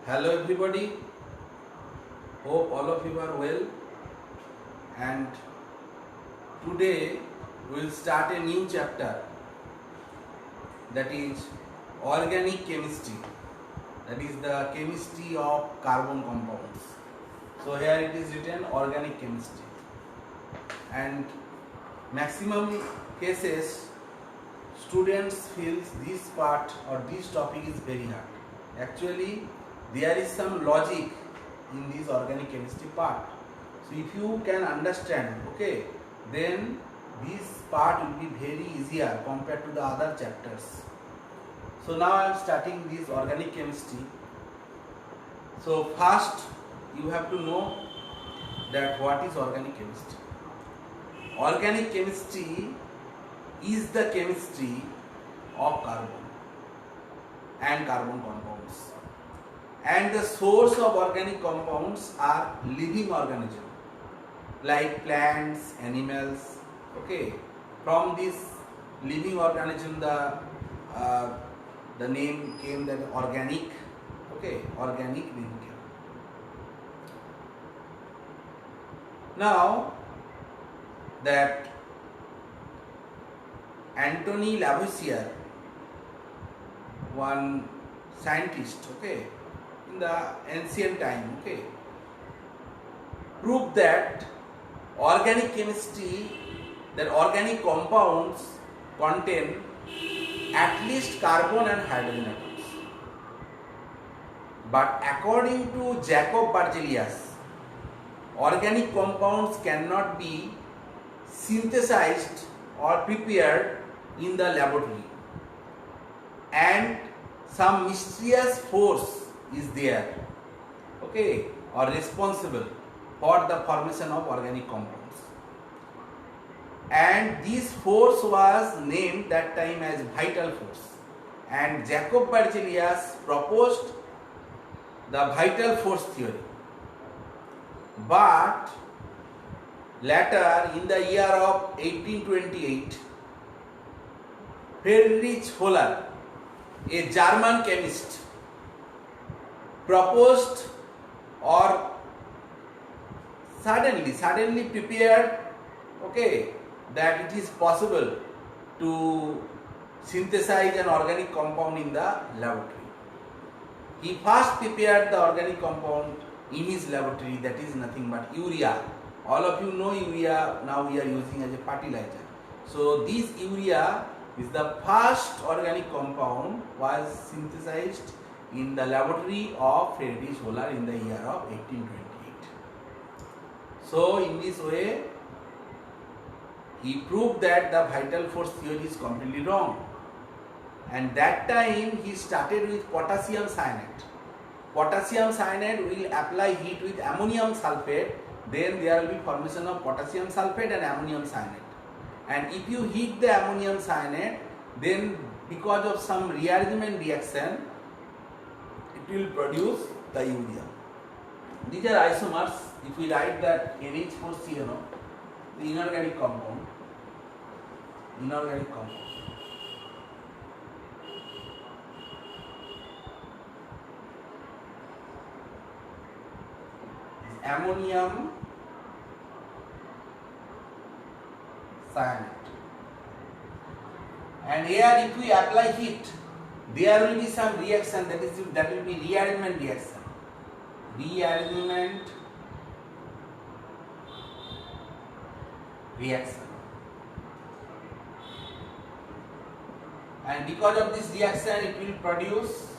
Hello everybody, hope all of you are well, and today we will start a new chapter, that is organic chemistry, that is the chemistry of carbon compounds. So here it is written organic chemistry, and maximum cases students feel this part or this topic is very hard. Actually there is some logic in this organic chemistry part. So if you can understand, okay, then this part will be very easier compared to the other chapters. So now I am starting this organic chemistry. So first you have to know that what is organic chemistry. Organic chemistry is the chemistry of carbon and carbon compounds. And the source of organic compounds are living organisms like plants, animals. Okay, from this living organism the name came that organic. Okay, organic name came. Now that Anthony Lavoisier, one scientist, okay, in the ancient time, okay, proved that organic chemistry, that organic compounds contain at least carbon and hydrogen atoms. But according to Jacob Berzelius, organic compounds cannot be synthesized or prepared in the laboratory, and some mysterious force is there, okay, or responsible for the formation of organic compounds. And this force was named that time as vital force, and Jacob Berzelius proposed the vital force theory. But later, in the year of 1828, Friedrich Wöhler, a German chemist, proposed or suddenly prepared, okay, that it is possible to synthesize an organic compound in the laboratory. He first prepared the organic compound in his laboratory, that is nothing but urea. All of you know urea now we are using as a fertilizer. So this urea is the first organic compound was synthesized in the laboratory of Friedrich Wöhler in the year of 1828. So in this way he proved that the vital force theory is completely wrong. And that time he started with potassium cyanide. Potassium cyanide will apply heat with ammonium sulfate, then there will be formation of potassium sulfate and ammonium cyanide. And if you heat the ammonium cyanide, then because of some rearrangement reaction, it will produce the urea. These are isomers. If we write that NH4CNO, the inorganic compound, ammonium cyanide. And here if we apply heat, there will be some reaction, that will be rearrangement reaction. And because of this reaction it will produce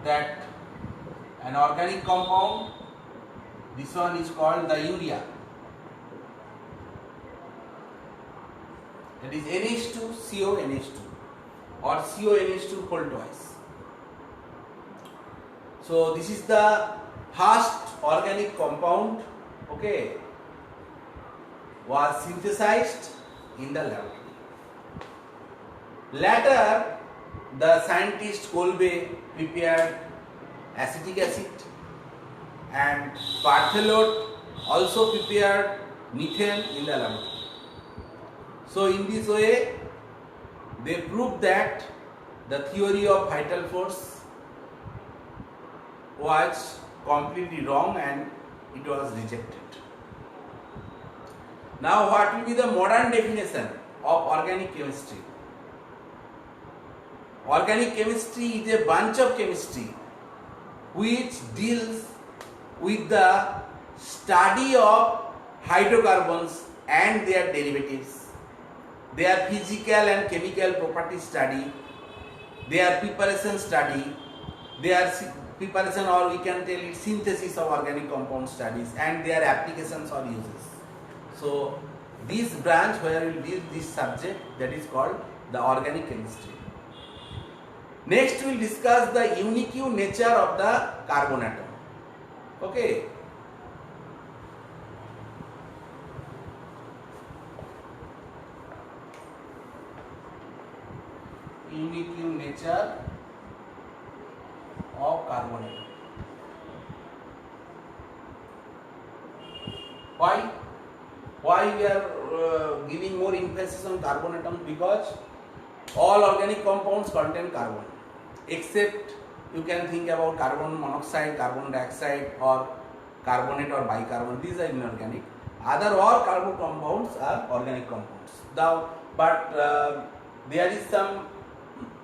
that an organic compound. This one is called the urea. That is NH2CONH2 or CONH2 whole twice. So this is the first organic compound, okay, was synthesized in the laboratory. Later the scientist Kolbe prepared acetic acid, and Barthelot also prepared methane in the laboratory. So in this way they proved that the theory of vital force was completely wrong and it was rejected. Now what will be the modern definition of organic chemistry? Organic chemistry is a branch of chemistry which deals with the study of hydrocarbons and their derivatives, their physical and chemical property study, their preparation study, their preparation, or we can tell it synthesis of organic compound studies, and their applications or uses. So this branch where we will deal this subject, that is called the organic chemistry. Next we will discuss the unique nature of the carbon atom. Okay. Unique nature of carbon atom. Why? Why we are giving more emphasis on carbon atoms? Because all organic compounds contain carbon, except you can think about carbon monoxide, carbon dioxide, or carbonate or bicarbonate. These are inorganic. Other all carbon compounds are organic compounds. Now, but there is some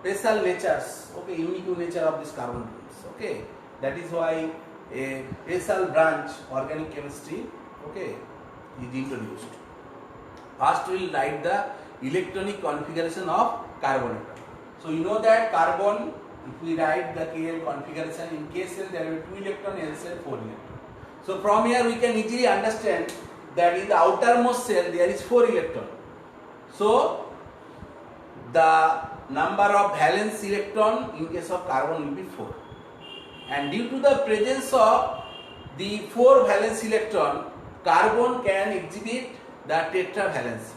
special natures, okay, unique nature of this carbon atoms. Okay, that is why a special branch, organic chemistry, okay, is introduced. First we will write the electronic configuration of carbon atom. So you know that carbon, if we write the KL configuration, in K cell there will be 2 electrons, L cell 4 electrons. So from here we can easily understand that in the outermost cell there is 4 electrons. So the number of valence electron in case of carbon will be 4. And due to the presence of the 4 valence electron, carbon can exhibit the tetravalence.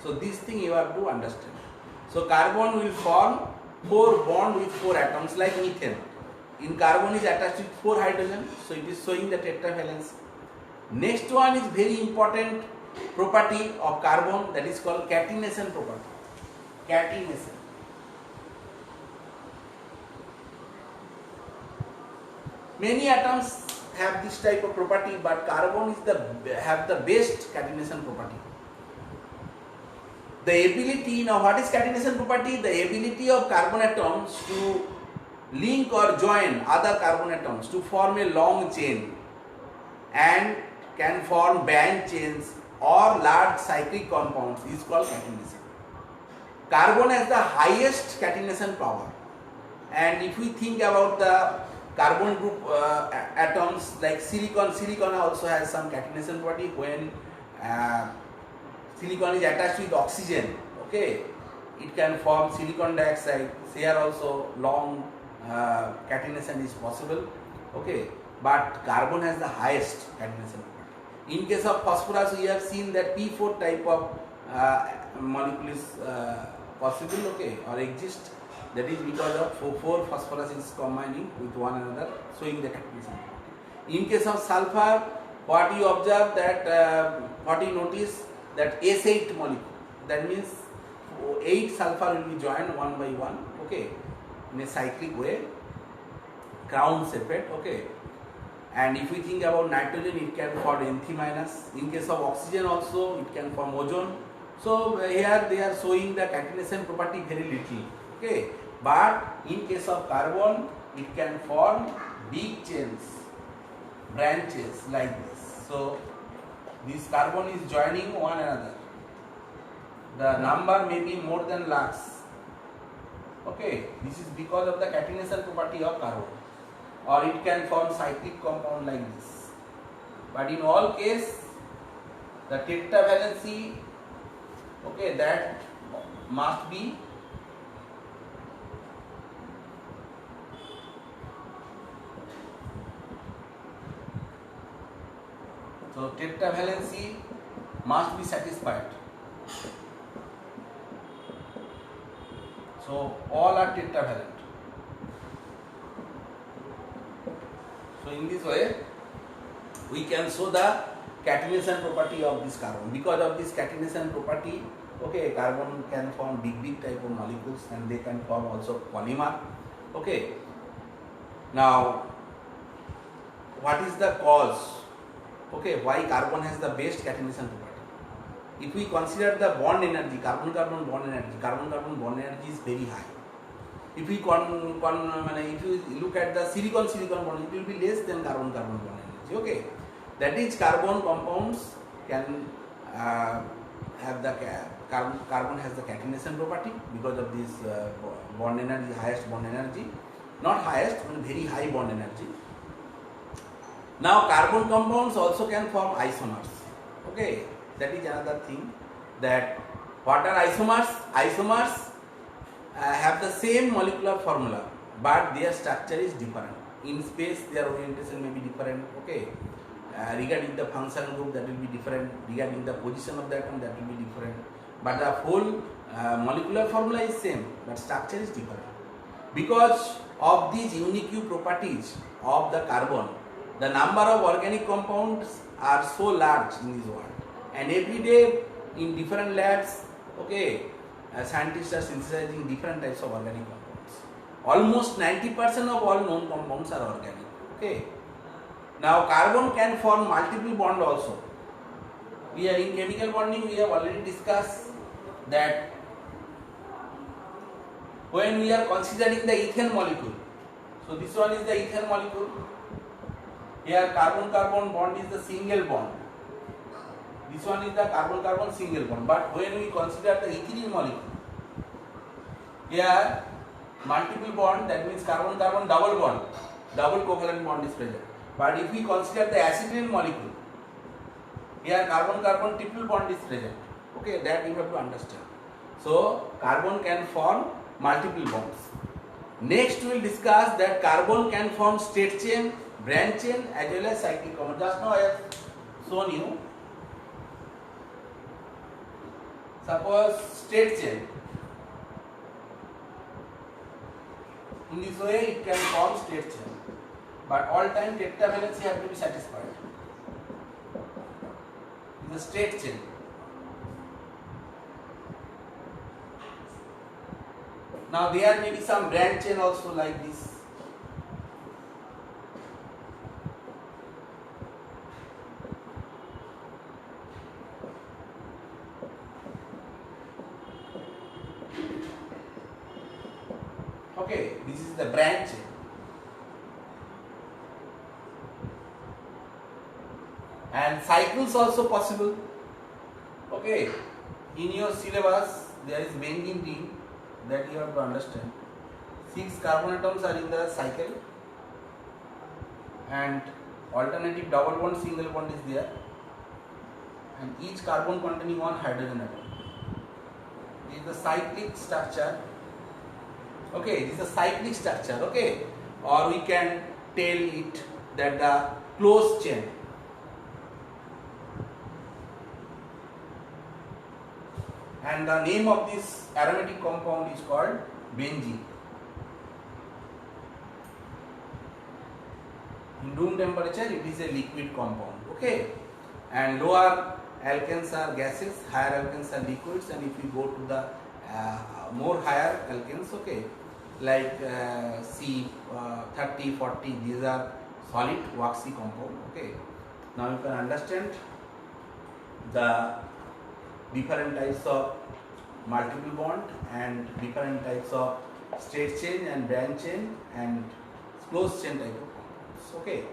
So this thing you have to understand. So carbon will form 4 bonds with 4 atoms like methane. In carbon is attached with 4 hydrogen, so it is showing the tetravalence. Next one is very important property of carbon, that is called catenation property. Catenation. Many atoms have this type of property, but carbon is have the best catenation property. The ability, now what is catenation property? The ability of carbon atoms to link or join other carbon atoms to form a long chain and can form band chains or large cyclic compounds is called catenation. Carbon has the highest catenation power, and if we think about the carbon group atoms like silicon also has some catenation property. When silicon is attached with oxygen, okay, it can form silicon dioxide. Here also long catenation is possible, okay, but carbon has the highest catenation property. In case of phosphorus, we have seen that P4 type of molecule is possible, okay, or exist. That is because of 4 phosphorus is combining with one another, showing the catenation property. In case of sulfur, what you observe that what you notice that S8 molecule, that means 8 sulfur will be joined one by one, okay, in a cyclic way, crown separate, okay. And if we think about nitrogen, it can form N3-. In case of oxygen also, it can form ozone. So here they are showing the catenation property very little, okay. But in case of carbon, it can form big chains, branches like this. So this carbon is joining one another. The number may be more than lakhs. Okay, this is because of the catenation property of carbon. Or it can form cyclic compound like this. But in all case, the tetravalency, okay, that must be so tetravalency must be satisfied. So all are tetravalent. So in this way, we can show the catenation property of this carbon. Because of this catenation property, okay, carbon can form big type of molecules, and they can form also polymer. Okay. Now, what is the cause, okay, why carbon has the best catenation property. If we consider the bond energy, carbon-carbon bond energy is very high. If we if you look at the silicon bond, it will be less than carbon-carbon bond energy. Okay, that is carbon compounds can have the carbon has the catenation property because of this bond energy, highest bond energy, not highest, but very high bond energy. Now carbon compounds also can form isomers. Okay, that is another thing. That what are isomers? Isomers have the same molecular formula, but their structure is different. In space, their orientation may be different. Okay, regarding the function group, that will be different. Regarding the position of the atom, that will be different. But the whole molecular formula is same, but structure is different. Because of these unique properties of the carbon, the number of organic compounds are so large in this world, and every day in different labs, okay, scientists are synthesizing different types of organic compounds. Almost 90% of all known compounds are organic. Okay. Now carbon can form multiple bond also. We are in chemical bonding, we have already discussed that when we are considering the ethane molecule, so this one is the ethane molecule. Here carbon-carbon bond is the single bond. This one is the carbon-carbon single bond. But when we consider the ethylene molecule, here multiple bond, that means carbon-carbon double bond, double covalent bond is present. But if we consider the acetylene molecule, here carbon-carbon triple bond is present. Okay, that you have to understand. So carbon can form multiple bonds. Next we will discuss that carbon can form straight chain, branch chain as well as cyclic compound. Just now I have shown you. Suppose straight chain. In this way it can form straight chain. But all time tetravalency have to be satisfied. It is a straight chain. Now there may be some branch chain also like this. Okay, this is the branch chain. And cycles also possible. Okay, in your syllabus there is benzene ring that you have to understand. 6 carbon atoms are in the cycle and alternative double bond, single bond is there, and each carbon containing one hydrogen atom. This is the cyclic structure. Okay, this is a cyclic structure. Okay, or we can tell it that the closed chain. And the name of this aromatic compound is called benzene. In room temperature, it is a liquid compound. Okay, and lower alkanes are gases, higher alkanes are liquids, and if you go to the more higher alkanes, okay, like C30, 40, these are solid waxy compound. Okay, now you can understand the different types of multiple bond and different types of straight chain and branch chain and closed chain type of compounds. Okay,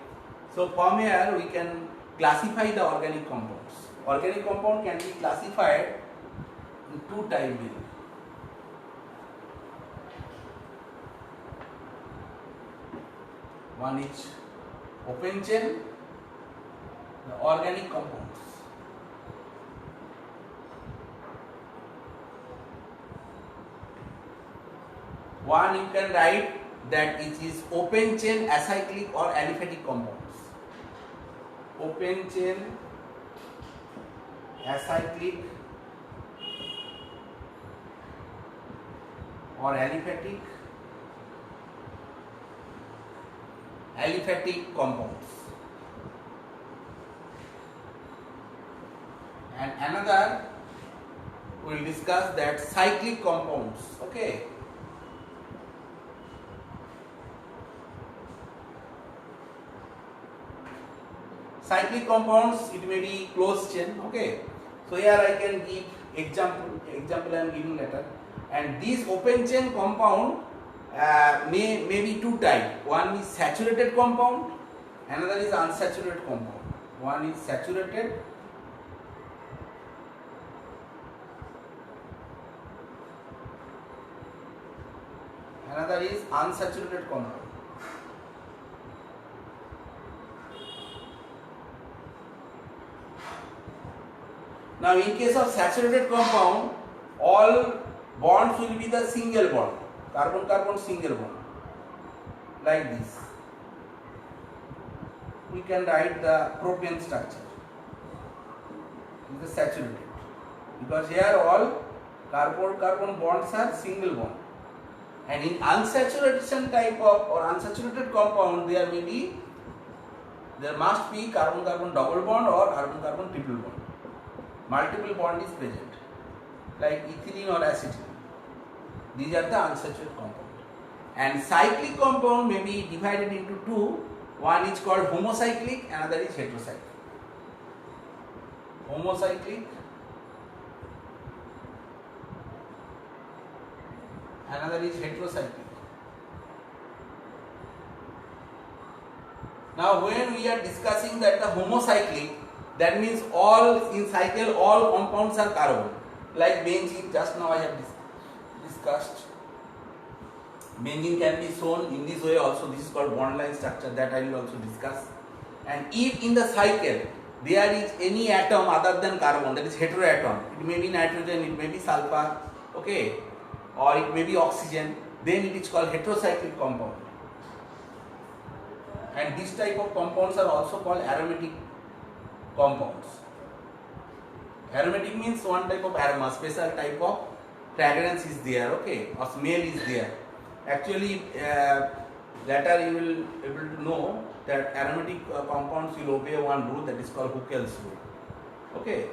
so from here we can classify the organic compounds. Organic compound can be classified in 2 types. One is open chain, the organic compounds. One you can write that it is open chain acyclic or aliphatic compounds. Open chain acyclic or aliphatic compounds. And another we will discuss that cyclic compounds. Okay. cyclic compounds, it may be closed chain. Okay, so here I can give example I am giving later. And this open chain compound may be two types. One is saturated compound, another is unsaturated compound. One is saturated, another is unsaturated compound. Now in case of saturated compound, all bonds will be the single bond, carbon-carbon single bond, like this. We can write the propane structure. It is saturated because here all carbon-carbon bonds are single bond. And in unsaturation type of or unsaturated compound, there must be carbon-carbon double bond or carbon-carbon triple bond. Multiple bond is present, like ethylene or acetylene. These are the unsaturated compound. And cyclic compound may be divided into two. One is called homocyclic, another is heterocyclic. Homocyclic, another is heterocyclic. Now when we are discussing that the homocyclic, that means all in cycle all compounds are carbon, like benzene. Just now I have discussed. Benzene can be shown in this way also. This is called bond line structure, that I will also discuss. And if in the cycle there is any atom other than carbon, that is heteroatom, it may be nitrogen, it may be sulfur, okay, or it may be oxygen, then it is called heterocyclic compound. And this type of compounds are also called aromatic compounds. Aromatic means one type of aroma, special type of fragrance is there, okay, or smell is there. Actually, later you will able to know that aromatic compounds will obey one rule, that is called Huckel's rule. Okay,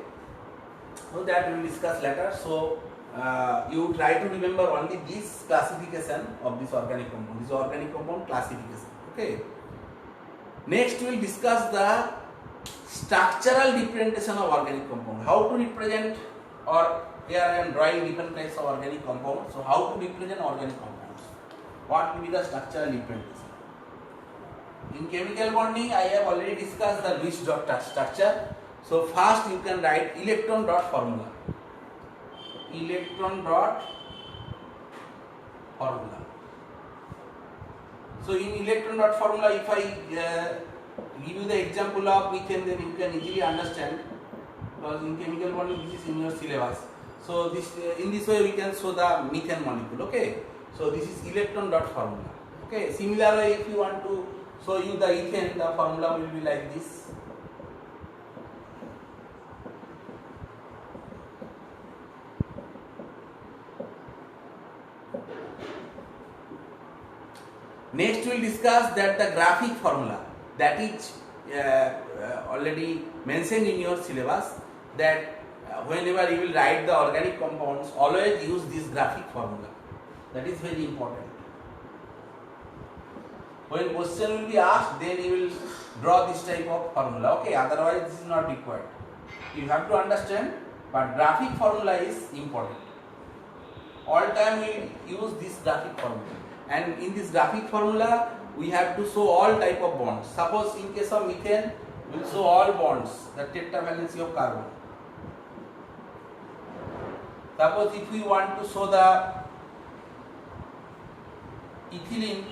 so that we will discuss later. So you try to remember only this classification of this organic compound. This organic compound classification. Okay. Next we will discuss the structural differentiation of organic compound. How to represent, or here I am drawing different types of organic compounds. So how to represent organic compounds? What will be the structural differentiation? In chemical bonding, I have already discussed the Lewis dot structure. So first you can write electron dot formula. Electron dot formula. So in electron dot formula, if I give you the example of methane, then you can easily understand, because in chemical bonding this is in your syllabus. So this in this way we can show the methane molecule. Okay. So this is electron dot formula. Okay. Similarly, if you want to show you the ethane, the formula will be like this. Next we will discuss that the graphic formula, that is already mentioned in your syllabus, that whenever you will write the organic compounds, always use this graphic formula. That is very important. When question will be asked, then you will draw this type of formula. Okay, otherwise this is not required. You have to understand, but graphic formula is important. All time we will use this graphic formula. And in this graphic formula, we have to show all type of bonds. Suppose in case of methane, we will show all bonds, the tetravalency of carbon. Suppose if we want to show the ethylene,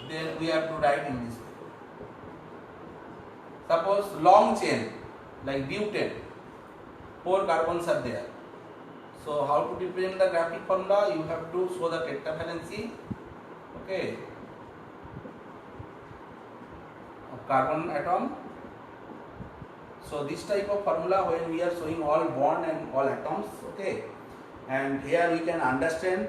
then we have to write in this way. Suppose long chain, like butane, 4 carbons are there. So how to represent the graphic formula? You have to show the tetravalency, okay, of carbon atom. So this type of formula, when we are showing all bond and all atoms, okay, and here we can understand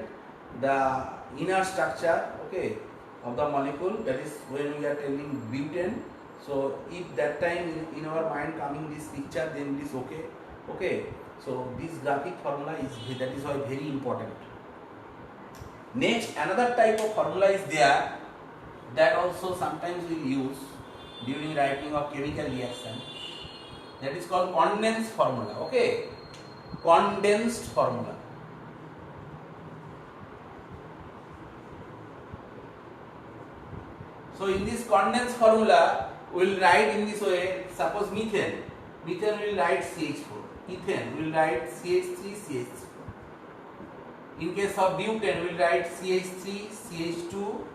the inner structure, okay, of the molecule. That is when we are telling butane. So if that time in our mind coming this picture, then it is okay, okay. So this graphic formula is, that is why very important. Next, another type of formula is there, that also sometimes we will use. during writing of chemical reaction. That is called condensed formula. Okay, condensed formula. So in this condensed formula, we will write in this way. Suppose methane will write CH4. Ethane will write CH3, CH3. In case of butane, we will write CH3, CH2,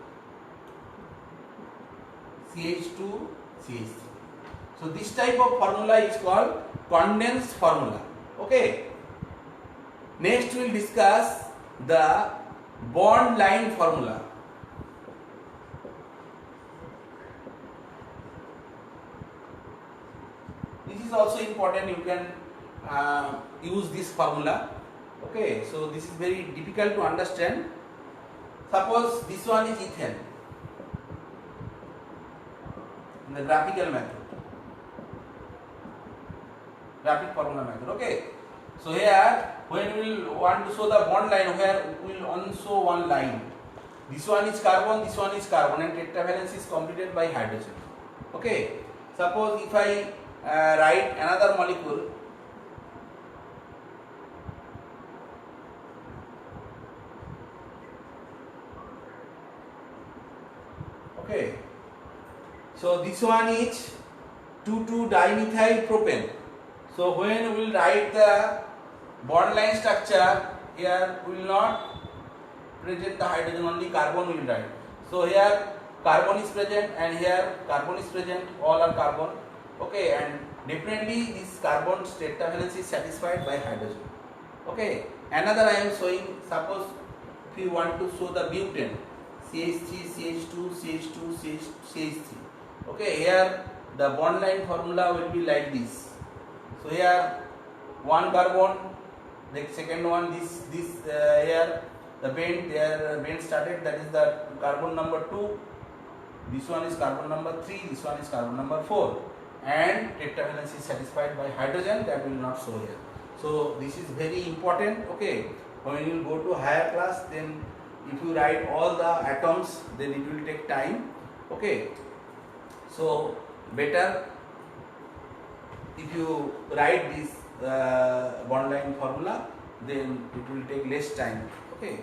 CH2, CH3. So this type of formula is called condensed formula. Okay. Next we will discuss the bond line formula. This is also important. You can use this formula. Okay, so this is very difficult to understand. Suppose this one is ethane in the graphical method, graphic formula method. Okay, so here when we will want to show the bond line, where we will only show one line. This one is carbon, this one is carbon, and tetravalence is completed by hydrogen. Okay, suppose if I write another molecule. Okay, so this one is 2,2-dimethyl propane. So when we will write the bond line structure, here we will not present the hydrogen, only carbon we will write. So here carbon is present and here carbon is present, all are carbon. Okay, and definitely this carbon tetravalence is satisfied by hydrogen. Okay, another I am showing. Suppose if you want to show the butane, CH3, CH2, CH2, CH3. Okay, here the bond line formula will be like this. So here one carbon, the second one this here the bend started, that is the carbon number 2. This one is carbon number 3. This one is carbon number 4. And tetravalence is satisfied by hydrogen, that will not show here. So this is very important. Okay, when you go to higher class, then if you write all the atoms, then it will take time. Okay, so better if you write this bond line formula, then it will take less time. Okay,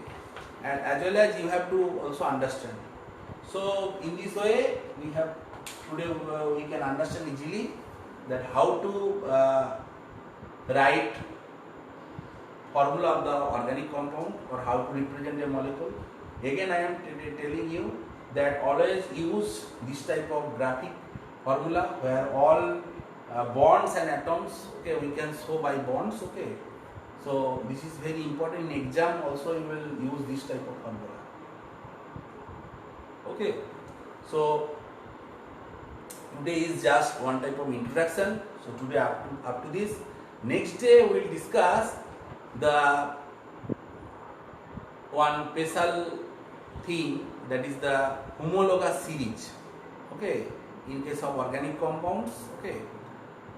and as well as you have to also understand. So in this way, we have today we can understand easily that how to write formula of the organic compound or how to represent a molecule. Again, I am telling you that always use this type of graphic formula where all bonds and atoms, okay, we can show by bonds. Okay, so this is very important. In exam also you will use this type of formula. Okay, so today is just one type of introduction. So today up to this. Next day we will discuss the one special thing, that is the homologous series. Okay, in case of organic compounds. Okay,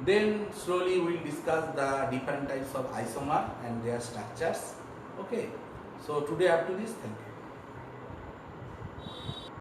then slowly we will discuss the different types of isomer and their structures. Okay, so today up to this. Thank you.